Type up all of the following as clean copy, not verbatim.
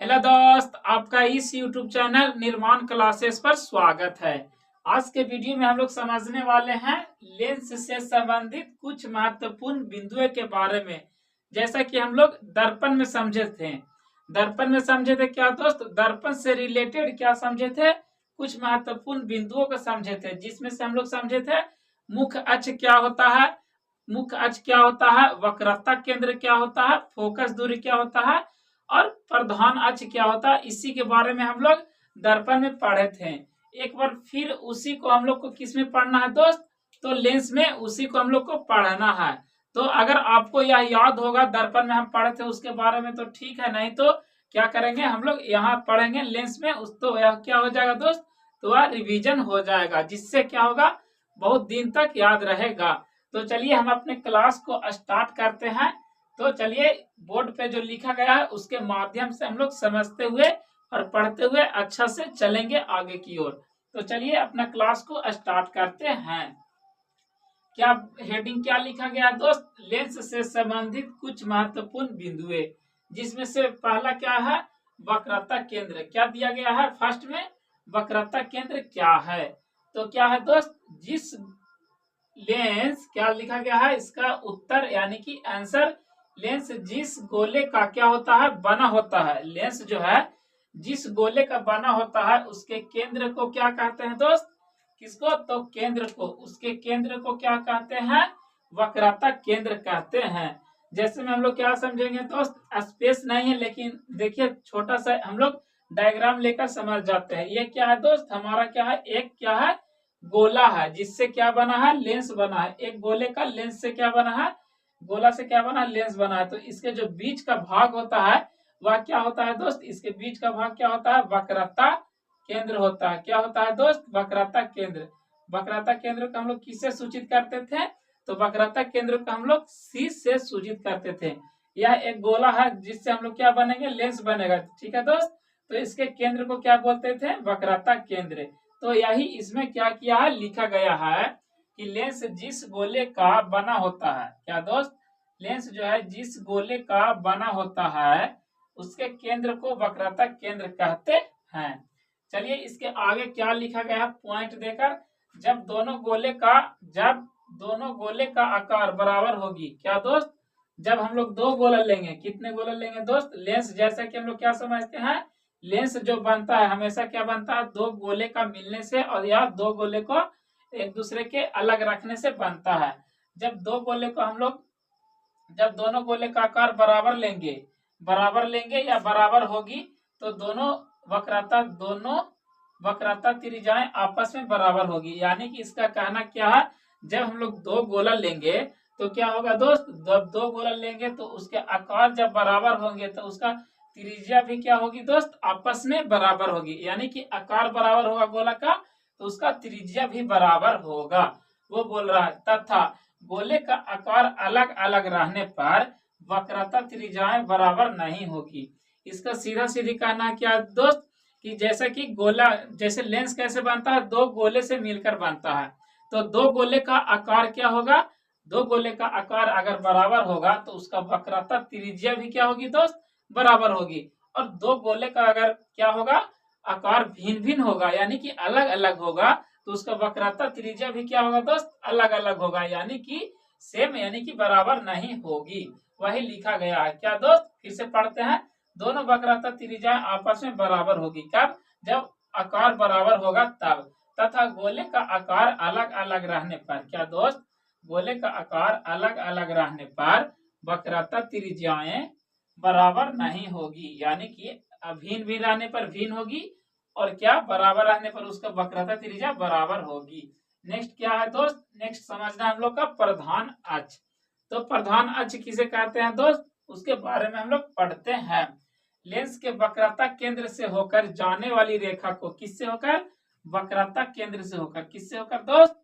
Hello दोस्त, आपका इस YouTube चैनल निर्माण क्लासेस पर स्वागत है। आज के वीडियो में हम लोग समझने वाले हैं लेंस से संबंधित कुछ महत्वपूर्ण बिंदुओं के बारे में। जैसा कि हम लोग दर्पण में समझे थे, क्या दोस्त, दर्पण से रिलेटेड क्या समझे थे, कुछ महत्वपूर्ण बिंदुओं को समझे थे, जिसमें से हम लोग समझे थे मुख्य अक्ष क्या होता है, वक्रता केंद्र क्या होता है, फोकस दूरी क्या होता है और प्रधान अक्ष क्या होता है। इसी के बारे में हम लोग दर्पण में पढ़े थे। एक बार फिर उसी को हम लोग को किस में पढ़ना है दोस्त, तो लेंस में उसी को हम लोग को पढ़ना है। तो अगर आपको यह याद होगा दर्पण में हम पढ़े थे उसके बारे में तो ठीक है, नहीं तो क्या करेंगे हम लोग यहाँ पढ़ेंगे लेंस में, उस तो यह क्या हो जाएगा दोस्त, तो वह रिवीजन हो जाएगा, जिससे क्या होगा बहुत दिन तक याद रहेगा। तो चलिए हम अपने क्लास को स्टार्ट करते हैं। तो चलिए बोर्ड पे जो लिखा गया है उसके माध्यम से हम लोग समझते हुए और पढ़ते हुए अच्छा से चलेंगे आगे की ओर। तो चलिए अपना क्लास को स्टार्ट करते हैं। क्या हेडिंग क्या लिखा गया दोस्त, लेंस से संबंधित कुछ महत्वपूर्ण बिंदुए, जिसमें से पहला क्या है, वक्रता केंद्र। क्या दिया गया है फर्स्ट में, वक्रता केंद्र क्या है। तो क्या है दोस्त, जिस लेंस क्या लिखा गया है, इसका उत्तर यानी कि आंसर, लेंस जिस गोले का क्या होता है, बना होता है। लेंस जो है जिस गोले का बना होता है उसके केंद्र को क्या कहते हैं दोस्त, किसको, तो केंद्र को, उसके केंद्र को क्या कहते हैं, वक्रता केंद्र कहते हैं। जैसे में हम लोग क्या समझेंगे दोस्त, स्पेस नहीं है लेकिन देखिए छोटा सा हम लोग डायग्राम लेकर समझ जाते हैं। ये क्या है दोस्त, हमारा क्या है, एक क्या है, गोला है जिससे क्या बना है, लेंस बना है। एक गोले का लेंस से क्या बना है, गोला से क्या बना, लेंस बना है। तो इसके जो बीच का भाग होता है वह क्या होता है दोस्त, इसके बीच का भाग क्या होता है, वक्रता केंद्र होता है। क्या होता है दोस्त, वक्रता केंद्र। वक्रता केंद्र को हम लोग किससे सूचित करते थे, तो वक्रता केंद्र को हम लोग सी से सूचित करते थे। यह एक गोला है जिससे हम लोग क्या बनेंगे, लेंस बनेगा, ठीक है दोस्त। तो इसके केंद्र को क्या बोलते थे, वक्रता केंद्र। तो यही इसमें क्या किया है, लिखा गया है कि लेंस जिस गोले का बना होता है, क्या दोस्त, लेंस जो है जिस गोले का बना होता है उसके केंद्र को वक्रता केंद्र कहते हैं। चलिए इसके आगे क्या लिखा गया है पॉइंट देकर, जब दोनों गोले का आकार बराबर होगी, क्या दोस्त, जब हम लोग दो गोला लेंगे, कितने गोला लेंगे दोस्त, लेंस जैसा कि हम लोग क्या समझते हैं, लेंस जो बनता है हमेशा क्या बनता है, दो गोले का मिलने से और या दो गोले को एक दूसरे के अलग रखने से बनता है। जब दोनों गोले का आकार बराबर लेंगे या बराबर होगी तो दोनों वक्रता त्रिज्याएं आपस में बराबर होगी। यानी कि इसका कहना क्या है, जब हम लोग दो गोला लेंगे तो क्या होगा दोस्त, जब दो गोला लेंगे तो उसके आकार जब बराबर होंगे तो उसका त्रिज्या भी क्या होगी दोस्त, आपस में बराबर होगी। यानी कि आकार बराबर होगा गोला का तो उसका त्रिज्या भी बराबर होगा, वो बोल रहा है। तथा गोले का आकार अलग अलग रहने पर वक्रता त्रिज्याएं बराबर नहीं होगी। इसका सीधा सीधी कहना क्या दोस्त, कि जैसा कि गोला, जैसे लेंस कैसे बनता है, दो गोले से मिलकर बनता है। तो दो गोले का आकार क्या होगा, दो गोले का आकार अगर बराबर होगा तो उसका वक्रता त्रिज्या भी क्या होगी दोस्त, बराबर होगी। और दो गोले का अगर क्या होगा, आकार भिन्न भिन्न होगा यानी कि अलग अलग होगा तो उसका वक्रता त्रिज्या भी क्या होगा दोस्त, अलग अलग होगा, यानी कि सेम यानी कि बराबर नहीं होगी। वही लिखा गया है। क्या दोस्त, फिर से पढ़ते हैं, दोनों वक्रता त्रिज्या आपस में बराबर होगी, कब, जब आकार बराबर होगा तब। तथा गोले का आकार अलग अलग रहने पर, क्या दोस्त, गोले का आकार अलग अलग रहने पर वक्रता त्रिज्याएं बराबर नहीं होगी, यानी कि भिन्न भिन्न रहने पर भिन्न होगी और क्या, बराबर रहने पर उसका वक्रता त्रिज्या बराबर होगी। नेक्स्ट क्या है दोस्त, नेक्स्ट समझना हम लोग का प्रधान अक्ष। तो प्रधान अक्ष किसे कहते हैं दोस्त, उसके बारे में हम लोग पढ़ते हैं। लेंस के वक्रता केंद्र से होकर जाने वाली रेखा को किससे होकर, वक्रता केंद्र से होकर, किससे होकर दोस्त,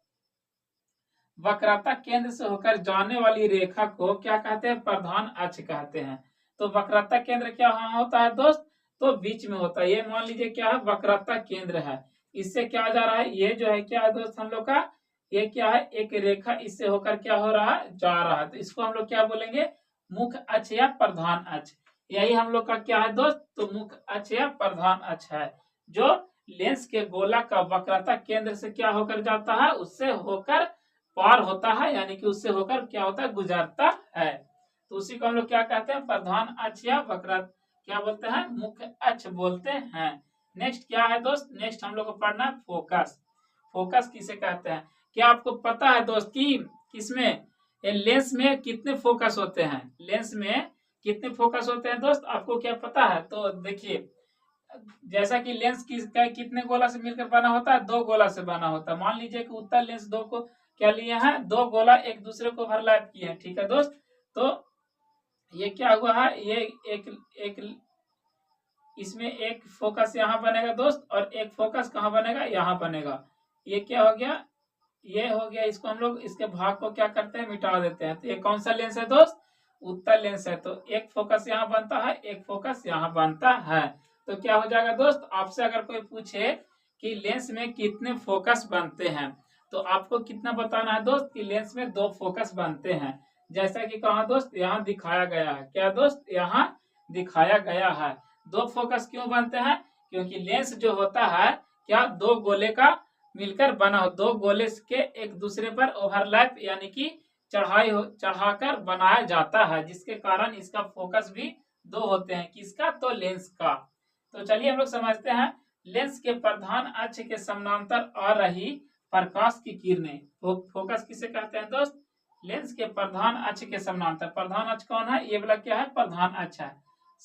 वक्रता केंद्र से होकर जाने वाली रेखा को क्या कहते हैं, प्रधान अक्ष कहते हैं। तो वक्रता केंद्र क्या होता है दोस्त, तो बीच में होता है। ये मान लीजिए क्या है, वक्रता केंद्र है, इससे क्या जा रहा है, ये जो है क्या है दोस्त हम लोग का, ये क्या है, एक रेखा इससे होकर क्या हो रहा है, जा रहा है। तो इसको हम लोग क्या बोलेंगे, मुख्य अक्ष या प्रधान अक्ष। यही हम लोग का क्या है दोस्त, तो मुख्य अक्ष या प्रधान अक्ष है, जो लेंस के गोला का वक्रता केंद्र से क्या होकर जाता है, उससे होकर पार होता है, यानी कि उससे होकर क्या होता है, गुजरता है। तो उसी को हम लोग क्या कहते हैं, प्रधान अक्ष या वक्र क्या बोलते हैं, मुख्य अक्ष बोलते हैं। नेक्स्ट क्या है दोस्त, नेक्स्ट हम लोग को पढ़ना है फोकस। फोकस किसे कहते हैं, क्या आपको पता है दोस्त कि किसमें, लेंस में कितने फोकस होते हैं, लेंस में कितने फोकस होते हैं दोस्त, आपको क्या पता है? तो देखिए, जैसा कि लेंस किसका कितने गोला से मिलकर बना होता है, दो गोला से बना होता है। मान लीजिए कि उत्तल लेंस दो को क्या लिए हैं, दो गोला एक दूसरे को ओवरलैप किए हैं, ठीक है दोस्त। तो ये क्या हुआ है, ये एक इसमें एक फोकस यहाँ बनेगा दोस्त, और एक फोकस कहाँ बनेगा, यहाँ बनेगा। ये क्या हो गया, ये हो गया, इसको हम लोग इसके भाग को क्या करते हैं, मिटा देते हैं। तो ये कौन सा लेंस है दोस्त, उत्तल लेंस है। तो एक फोकस यहाँ बनता है, एक फोकस यहाँ बनता है। तो क्या हो जाएगा दोस्त, आपसे अगर कोई पूछे कि लेंस में कितने फोकस बनते हैं, तो आपको कितना बताना है दोस्त, कि लेंस में दो फोकस बनते हैं। जैसा कि कहा दोस्त, यहाँ दिखाया गया है, क्या दोस्त, यहाँ दिखाया गया है। दो फोकस क्यों बनते हैं, क्योंकि लेंस जो होता है क्या, दो गोले का मिलकर बना हो, दो गोले के एक दूसरे पर ओवरलैप यानी कि चढ़ाकर बनाया जाता है, जिसके कारण इसका फोकस भी दो होते हैं, किसका, तो लेंस का। तो चलिए हम लोग समझते हैं, लेंस के प्रधान अक्ष के समानांतर आ रही प्रकाश की किरणें, फोकस किसे कहते हैं दोस्त, लेंस के प्रधान अक्ष के समानांतर, प्रधान अक्ष कौन है, ये वाला क्या है, प्रधान अक्ष है,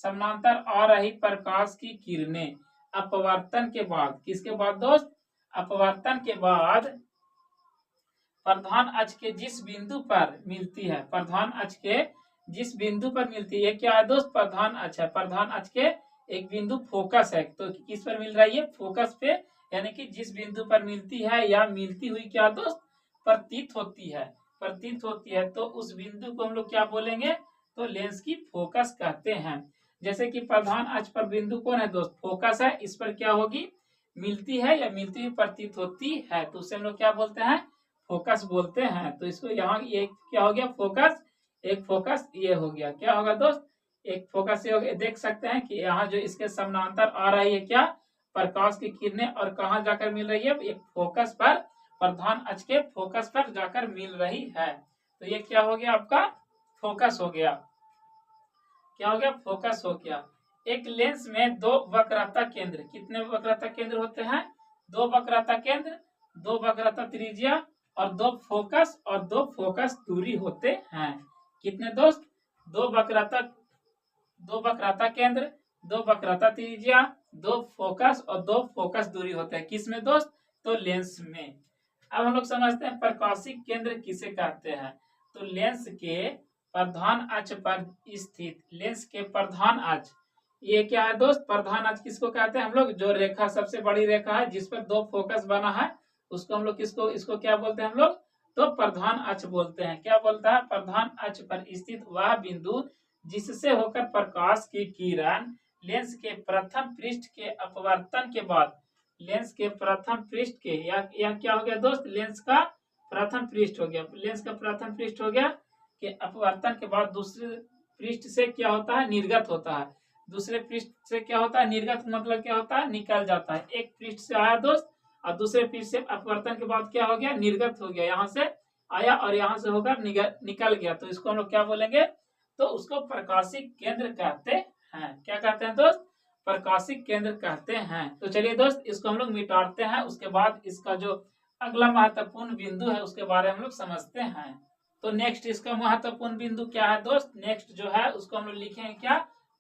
समानांतर आ रही प्रकाश की किरणें अपवर्तन के बाद, किसके बाद दोस्त, अपवर्तन के बाद प्रधान अक्ष के जिस बिंदु पर मिलती है, प्रधान अक्ष के जिस बिंदु पर मिलती है, क्या है दोस्त, प्रधान अक्ष है, प्रधान अक्ष के एक बिंदु फोकस है। तो किस पर मिल रही है, फोकस पे, यानी कि जिस बिंदु पर मिलती है या मिलती हुई क्या दोस्त, प्रतीत होती है, प्रतीत होती है, तो उस बिंदु को हम लोग क्या बोलेंगे, तो लेंस की फोकस कहते हैं। जैसे कि प्रधान अक्ष पर बिंदु कौन है दोस्त, फोकस है, इस पर क्या होगी, मिलती है या मिलती हुई प्रतीत होती है, तो उसे हम लोग क्या बोलते हैं, फोकस बोलते हैं। तो इसको यहाँ ये क्या हो गया, फोकस, एक फोकस ये हो गया, क्या होगा दोस्त, एक फोकस ये हो गया। देख सकते हैं कि यहाँ जो इसके समानांतर आ रही है क्या, प्रकाश की किरणें, और कहाँ जाकर मिल रही है, एक फोकस पर, प्रधान अक्ष के फोकस पर जाकर मिल रही है। तो ये क्या हो गया, आपका फोकस हो गया, क्या हो गया, फोकस हो गया। एक लेंस में दो वक्रता केंद्र, कितने वक्रता केंद्र होते हैं, दो वक्रता केंद्र, दो वक्रता त्रिज्या, और दो फोकस, और दो फोकस दूरी होते हैं। कितने दोस्त, दो वक्रता केंद्र, दो वक्रता त्रिज्या, दो फोकस, और दो फोकस दूरी होते हैं, किसमें दोस्त, तो लेंस में। अब हम लोग समझते हैं प्रकाशिक केंद्र किसे कहते हैं। तो लेंस के प्रधान अक्ष पर स्थित, लेंस के प्रधान अक्ष, ये क्या है दोस्त, प्रधान अक्ष किसको कहते हैं हम लोग, जो रेखा सबसे बड़ी रेखा है जिस पर दो फोकस बना है, उसको हम लोग किसको, इसको क्या बोलते हैं हम लोग, तो प्रधान अक्ष बोलते हैं। क्या बोलता है, प्रधान अक्ष पर स्थित वह बिंदु जिससे होकर प्रकाश की किरण लेंस के प्रथम पृष्ठ के अपवर्तन के बाद, लेंस के प्रथम पृष्ठ के, या क्या हो गया दोस्त, लेंस का प्रथम पृष्ठ हो गया, लेंस का प्रथम पृष्ठ हो गया कि अपवर्तन के बाद दूसरे पृष्ठ से क्या होता है, निर्गत होता है। दूसरे पृष्ठ से क्या होता है, निर्गत मतलब क्या होता है, निकल जाता है। एक पृष्ठ से आया दोस्त, और दूसरे पृष्ठ से अपवर्तन के बाद क्या हो गया, निर्गत हो गया, यहाँ से आया और यहाँ से होकर निकल गया, तो इसको हम लोग क्या बोलेंगे, तो उसको प्रकाशिक केंद्र कहते हैं। क्या कहते हैं दोस्त, प्रकाशिक केंद्र कहते हैं। तो चलिए दोस्त, इसको हम लोग मिटाते हैं, उसके बाद इसका जो अगला महत्वपूर्ण बिंदु है उसके बारे में हम लोग समझते हैं। तो नेक्स्ट इसका महत्वपूर्ण बिंदु क्या है दोस्त, नेक्स्ट जो है उसको हम लोग लिखेंगे क्या,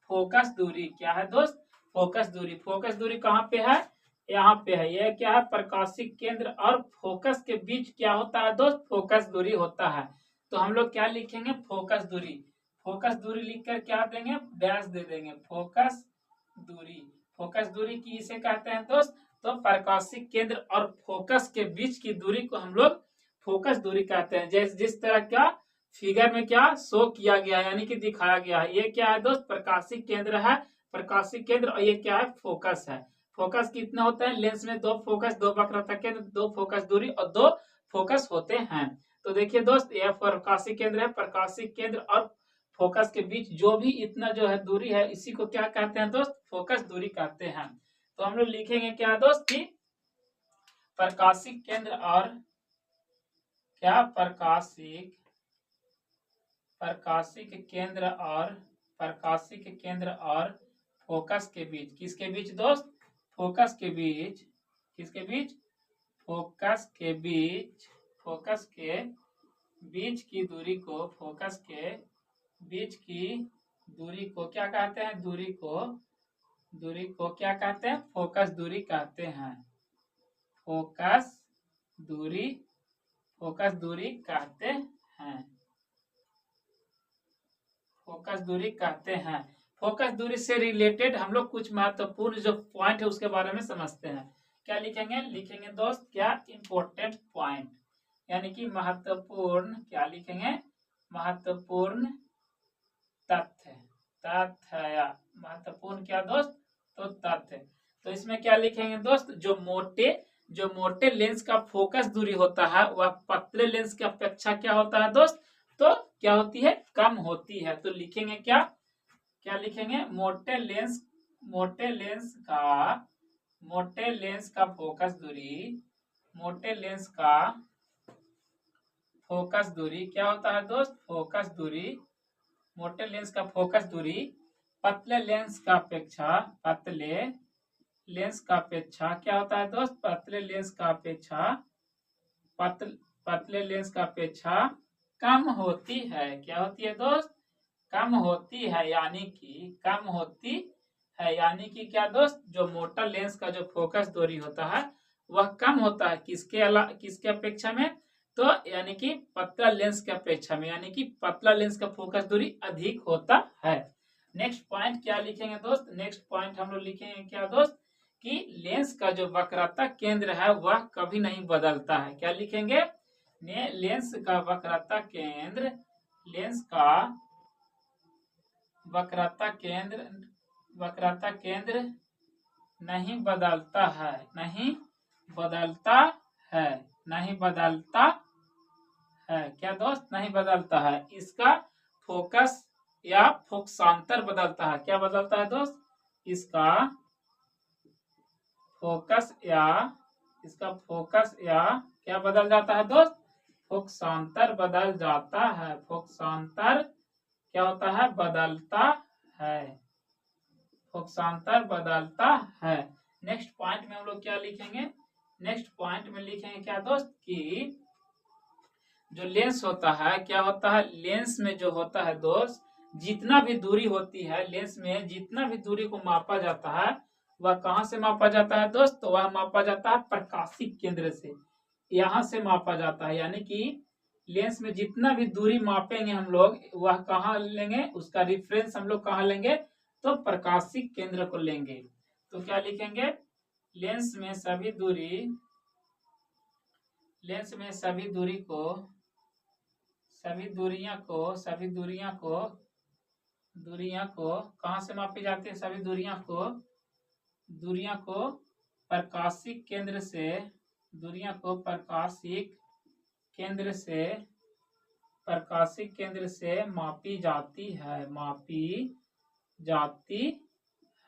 फोकस दूरी। क्या है दोस्त, फोकस दूरी। फोकस दूरी कहाँ पे है, यहाँ पे है। यह क्या है, प्रकाशिक केंद्र और फोकस के बीच क्या होता है दोस्त, फोकस दूरी होता है। तो हम लोग क्या लिखेंगे, फोकस दूरी। फोकस दूरी लिखकर क्या देंगे, डैश दे देंगे, फोकस दूरी। फोकस दूरी की इसे कहते हैं दोस्त, तो प्रकाशिक केंद्र और फोकस के बीच की दूरी को हम लोग फोकस दूरी कहते हैं। जैसे जिस तरह का फिगर में क्या शो किया गया है, यानी कि दिखाया गया है। ये क्या है दोस्त, प्रकाशिक केंद्र है, प्रकाशिक केंद्र, और ये क्या है, फोकस है। फोकस कितना होता है, लेंस में दो फोकस, दो वक्रता केंद्र, दो फोकस दूरी और दो फोकस होते हैं। तो देखिए दोस्त, यह प्रकाशिक केंद्र है, प्रकाशिक केंद्र और फोकस के बीच जो भी इतना जो है दूरी है, इसी को क्या कहते हैं दोस्त? फोकस दूरी कहते हैं। तो हम लोग लिखेंगे क्या दोस्त कि प्रकाशिक केंद्र और क्या प्रकाशिक केंद्र और फोकस के बीच, किसके बीच दोस्त? फोकस के बीच, किसके बीच? फोकस के बीच की दूरी को, फोकस के बीच की दूरी को क्या कहते हैं? दूरी को क्या कहते हैं? फोकस दूरी कहते हैं। फोकस दूरी कहते हैं। फोकस दूरी कहते हैं। फोकस दूरी से रिलेटेड हम लोग कुछ महत्वपूर्ण जो पॉइंट है उसके बारे में समझते हैं। क्या लिखेंगे? लिखेंगे दोस्त क्या? इंपॉर्टेंट पॉइंट, यानी कि महत्वपूर्ण, क्या लिखेंगे? महत्वपूर्ण तथ्य या महत्वपूर्ण क्या दोस्त? तो तथ्य। तो इसमें क्या लिखेंगे दोस्त? जो मोटे लेंस का फोकस दूरी होता है वह पतले लेंस की अपेक्षा क्या होता है दोस्त? तो क्या होती है? कम होती है। तो लिखेंगे क्या लिखेंगे? मोटे लेंस का फोकस दूरी क्या होता है दोस्त? फोकस दूरी, मोटे लेंस का फोकस दूरी पतले लेंस का अपेक्षा क्या होता है दोस्त? पतले लेंस का अपेक्षा कम होती है। क्या होती है दोस्त? कम होती है, यानी कि क्या दोस्त? जो मोटा लेंस का जो फोकस दूरी होता है वह कम होता है, किसके अपेक्षा में? तो यानी कि पतला लेंस के अपेक्षा में, यानी कि पतला लेंस का फोकस दूरी अधिक होता है। नेक्स्ट पॉइंट क्या लिखेंगे दोस्त? नेक्स्ट पॉइंट हम लोग लिखेंगे क्या दोस्त? कि लेंस का जो वक्रता केंद्र है वह कभी नहीं बदलता है। क्या लिखेंगे? लेंस का वक्रता केंद्र नहीं बदलता है। क्या दोस्त? नहीं बदलता है। इसका फोकस या फोकसांतर बदलता है। क्या बदलता है दोस्त? इसका फोकस या क्या बदल जाता है दोस्त? फोकसांतर बदल जाता है। फोकसांतर क्या होता है? बदलता है। फोकसांतर बदलता है। नेक्स्ट पॉइंट में हम लोग क्या लिखेंगे? नेक्स्ट पॉइंट में लिखेंगे क्या दोस्त? कि जो लेंस होता है, क्या होता है? लेंस में जो होता है दोस्त, जितना भी दूरी होती है लेंस में, जितना भी दूरी को मापा जाता है वह कहाँ से मापा जाता है दोस्त? तो वह मापा जाता है प्रकाशिक केंद्र से, यहाँ से मापा जाता है। यानी कि लेंस में जितना भी दूरी मापेंगे हम लोग वह कहाँ लेंगे? उसका रिफरेंस हम लोग कहाँ लेंगे? तो प्रकाशिक केंद्र को लेंगे। तो क्या लिखेंगे? लेंस में सभी दूरियां को कहाँ से मापी जाती है? सभी दूरियां को प्रकाशिक केंद्र से मापी जाती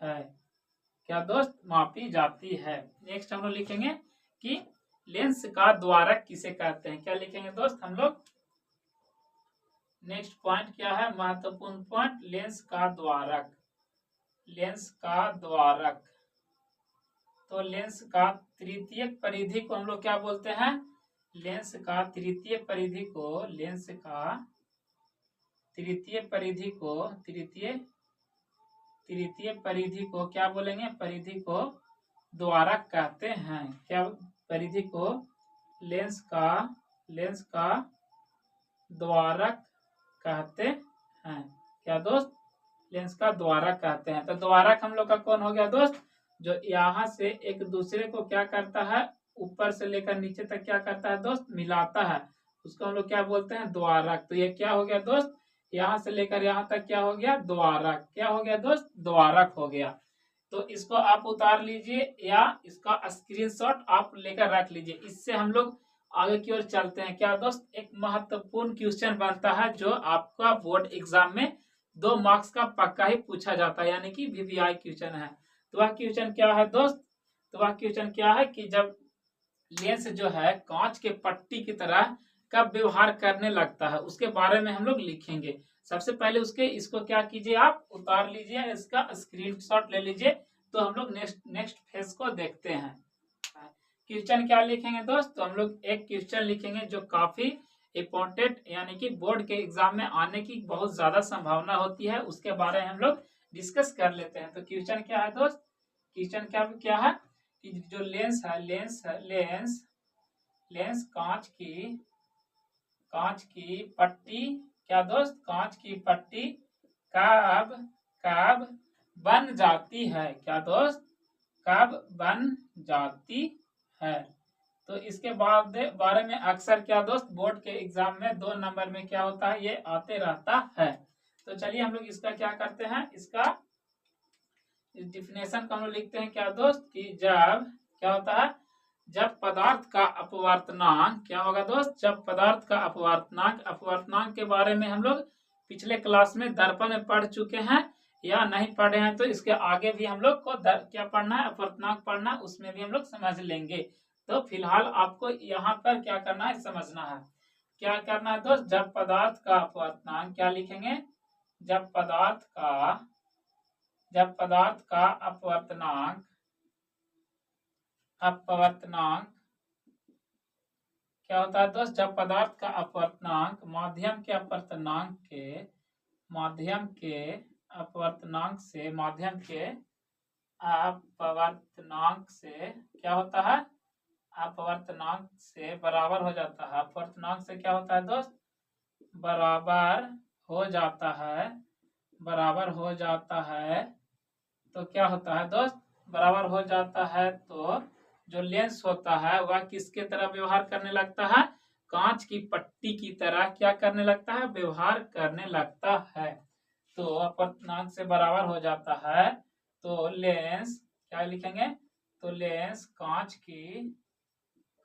है। क्या दोस्त? मापी जाती है। नेक्स्ट हम लोग लिखेंगे कि लेंस का द्वारक किसे कहते हैं। क्या लिखेंगे दोस्त हम लोग? नेक्स्ट पॉइंट क्या है? महत्वपूर्ण पॉइंट, लेंस का द्वारक। तो लेंस का तृतीयक परिधि को हम लोग क्या बोलते हैं? लेंस का तृतीय परिधि को क्या बोलेंगे? परिधि को द्वारक कहते हैं। क्या? परिधि को लेंस का द्वारक कहते हैं। क्या दोस्त? लेंस का द्वारक कहते हैं। तो द्वारक हम लोग का कौन हो गया दोस्त? जो यहाँ से एक दूसरे को क्या करता है? ऊपर से लेकर नीचे तक क्या करता है दोस्त? मिलाता है। उसको हम लोग क्या बोलते हैं? द्वारक। तो ये क्या हो गया दोस्त? यहाँ से लेकर यहाँ तक क्या हो गया? द्वारक। क्या हो गया दोस्त? द्वारक हो गया। तो इसको आप उतार लीजिए या इसका स्क्रीनशॉट आप लेकर रख लीजिए। इससे हम लोग आगे की ओर चलते हैं। क्या दोस्त, एक महत्वपूर्ण क्वेश्चन बनता है जो आपका बोर्ड एग्जाम में 2 मार्क्स का पक्का ही पूछा जाता है, यानी कि वीवीआई क्वेश्चन है। तो वह क्वेश्चन क्या है दोस्त? तो वह क्वेश्चन क्या है कि जब लेंस जो है कांच के पट्टी की तरह कब व्यवहार करने लगता है, उसके बारे में हम लोग लिखेंगे। सबसे पहले इसको क्या कीजिए, आप उतार लीजिए, इसका स्क्रीनशॉट ले लीजिए। तो हम लोग नेक्स्ट फेज को देखते हैं। क्वेश्चन क्या लिखेंगे दोस्त? तो हम लोग एक क्वेश्चन लिखेंगे जो काफी इम्पोर्टेंट, यानी कि बोर्ड के एग्जाम में आने की बहुत ज्यादा संभावना होती है, उसके बारे में हम लोग डिस्कस कर लेते हैं। तो क्वेश्चन क्या है दोस्त? क्वेश्चन क्या है कि जो लेंस है, लेंस कांच की पट्टी, क्या दोस्त, कांच की पट्टी कब बन जाती है? क्या दोस्त, कब बन जाती है? तो इसके बाद बारे में अक्सर क्या दोस्त बोर्ड के एग्जाम में 2 नंबर में क्या होता है, ये आते रहता है। तो चलिए हम लोग इसका क्या करते हैं, इसका डिफिनेशन को हम लोग लिखते हैं। क्या दोस्त कि जब क्या होता है, जब पदार्थ का अपवर्तनांक, क्या होगा दोस्त, जब पदार्थ का अपवर्तनांक के बारे में हम लोग पिछले क्लास में दर्पण में पढ़ चुके हैं, या नहीं पढ़े हैं तो इसके आगे भी हम लोग को क्या पढ़ना है, अपवर्तनांक पढ़ना, उसमें भी हम लोग समझ लेंगे। तो फिलहाल आपको यहाँ पर क्या करना है, समझना है। क्या करना है दोस्त? जब पदार्थ का अपवर्तनांक, क्या लिखेंगे, जब पदार्थ का अपवर्तनांक क्या होता है दोस्त? जब पदार्थ का अपवर्तनांक माध्यम के अपवर्तनांक से क्या होता है, अपवर्तनांक से बराबर हो जाता है। अपवर्तनांक से क्या होता है दोस्त, बराबर हो जाता है। तो क्या होता है दोस्त, बराबर हो जाता है तो जो लेंस होता है वह किसके तरह व्यवहार करने लगता है, कांच की पट्टी की तरह क्या करने लगता है, व्यवहार करने लगता है। तो अपवर्तनांक से बराबर हो जाता है तो लेंस, क्या लिखेंगे, तो लेंस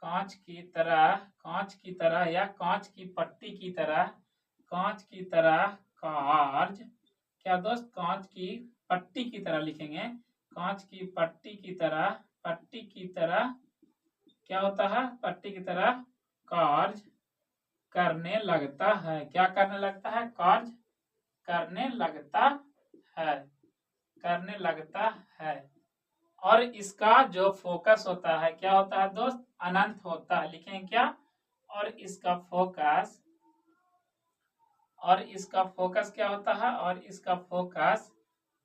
कांच की तरह या कांच की पट्टी की तरह कार्य, क्या दोस्त, कांच की पट्टी की तरह लिखेंगे, कांच की पट्टी की तरह क्या होता है, पट्टी की तरह कार्य करने लगता है। क्या करने लगता है, कार्य करने लगता है। और इसका जो फोकस होता है, क्या होता है दोस्त, अनंत होता है। लिखेंगे क्या, और इसका फोकस क्या होता है, और इसका फोकस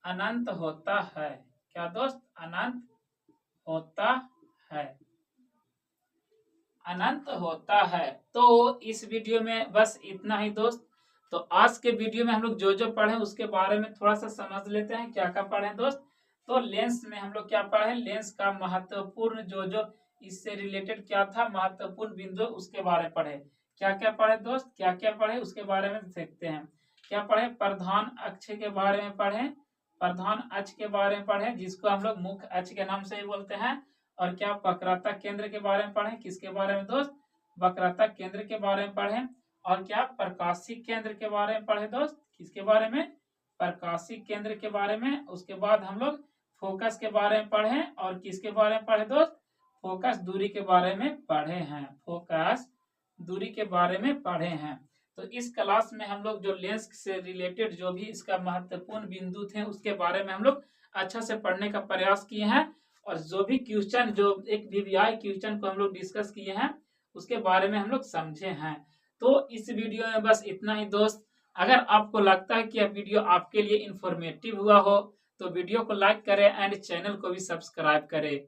अनंत होता है। क्या दोस्त, अनंत होता है। तो इस वीडियो में बस इतना ही दोस्त। तो आज के वीडियो में हम लोग जो पढ़े उसके बारे में थोड़ा सा समझ लेते हैं। क्या पढ़े दोस्त? तो लेंस में हम लोग क्या पढ़े, लेंस का महत्वपूर्ण जो इससे रिलेटेड क्या था, महत्वपूर्ण बिंदु, उसके बारे में पढ़े। क्या पढ़े दोस्त, क्या पढ़े उसके बारे में देखते हैं। क्या पढ़े, प्रधान अक्ष के बारे में पढ़े, प्रधान अक्ष के बारे में पढ़े, जिसको हम लोग मुख्य अक्ष के नाम से ही बोलते हैं। और क्या वक्रता केंद्र के बारे में पढ़े, किसके बारे में दोस्त, वक्रता केंद्र के बारे में पढ़े। और क्या प्रकाशी केंद्र के बारे में पढ़े दोस्त, किसके बारे में, प्रकाशी केंद्र के बारे में। उसके बाद हम लोग फोकस के बारे में पढ़े, और किसके बारे में पढ़े दोस्त, फोकस दूरी के बारे में पढ़े हैं, फोकस दूरी के बारे में पढ़े हैं। तो इस क्लास में हम लोग जो लेंस से रिलेटेड जो भी इसका महत्वपूर्ण बिंदु थे उसके बारे में हम लोग अच्छा से पढ़ने का प्रयास किए हैं। और जो भी क्वेश्चन, जो एक वीवीआई क्वेश्चन को हम लोग डिस्कस किए हैं उसके बारे में हम लोग समझे हैं। तो इस वीडियो में बस इतना ही दोस्त। अगर आपको लगता है कि यह वीडियो आपके लिए इंफॉर्मेटिव हुआ हो तो वीडियो को लाइक करें एंड चैनल को भी सब्सक्राइब करें।